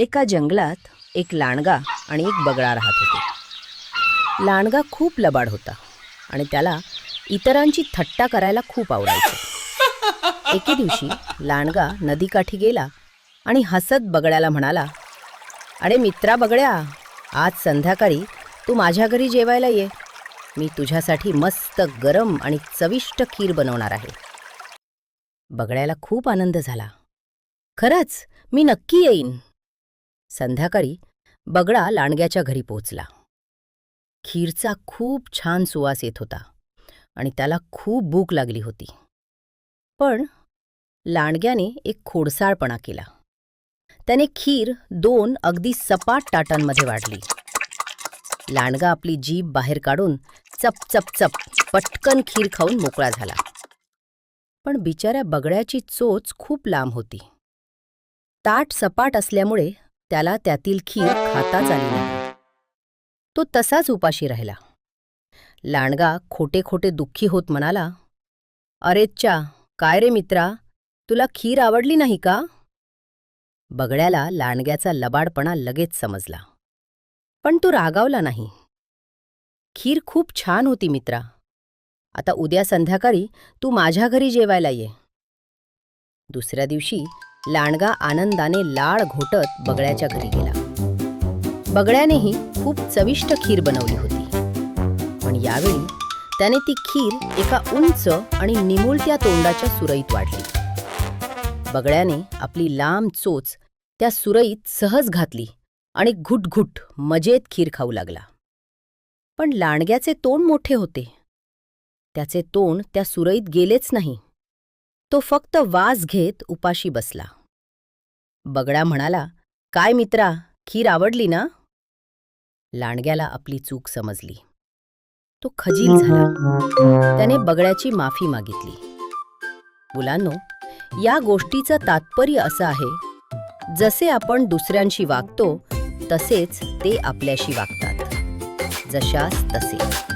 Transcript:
एका जंगलात एक लांडगा आणि एक बगळा राहत होते. लांडगा खूप लबाड होता आणि त्याला इतरांची थट्टा करायला खूप आवडायचे. एके दिवशी लांडगा नदीकाठी गेला आणि हसत बगळ्याला म्हणाला, "अरे मित्रा बगळ्या, आज संध्याकाळी तू माझ्या घरी जेवायला ये. मी तुझ्यासाठी मस्त गरम आणि चविष्ट खीर बनवणार आहे." बगळ्याला खूप आनंद झाला. "खरंच, मी नक्की येईन." संध्याकाळी बगळा लांडग्याच्या घरी पोहोचला. खीरचा खूप छान सुवास येत होता आणि त्याला खूप भूक लागली होती. पण लांडग्याने एक खोडसाळपणा केला. त्याने खीर 2 अगदी सपाट ताटांमध्ये वाढली. लांडगा आपली जीभ बाहेर काढून चप चप चप पटकन खीर खाऊन मोकळा झाला. पण बिचाऱ्या बगळ्याची चोच खूप लांब होती. ताट सपाट असल्यामुळे त्याला त्यातील खीर खाताच आली नाही. तो तसाच उपाशी राहिला. लांडगा खोटे खोटे दुःखी होत म्हणाला, "अरेच्चा, काय रे मित्रा, तुला खीर आवडली नाही का?" बगळ्याला लांडग्याचा लबाडपणा लगेच समजला. पण तो रागावला नाही. "खीर खूप छान होती मित्रा. आता उद्या संध्याकाळी तू माझ्या घरी जेवायला ये." दुसऱ्या दिवशी लांडगा आनंदाने लाळ घोटत बगळ्याच्या घरी गेला. बगळ्यानेही खूप चविष्ट खीर बनवली होती. पण यावेळी त्याने ती खीर एका उंच आणि निमुळत्या तोंडाच्या सुरईत वाढली. बगळ्याने आपली लांब चोच त्या सुरईत सहज घातली आणि घुटघुट मजेत खीर खाऊ लागला. पण लांडग्याचे तोंड मोठे होते. त्याचे तोंड त्या सुरईत गेलेच नाही. तो फक्त वास घेत उपाशी बसला. बगळा म्हणाला, "काय मित्रा, खीर आवडली ना?" लांडग्याला आपली चूक समजली. तो खजील झाला. त्याने बगळ्याची माफी मागितली. मुलांनो, या गोष्टीचं तात्पर्य असं आहे, जसे आपण दुसऱ्यांशी वागतो तसेच ते आपल्याशी वागतात. जशास तसे.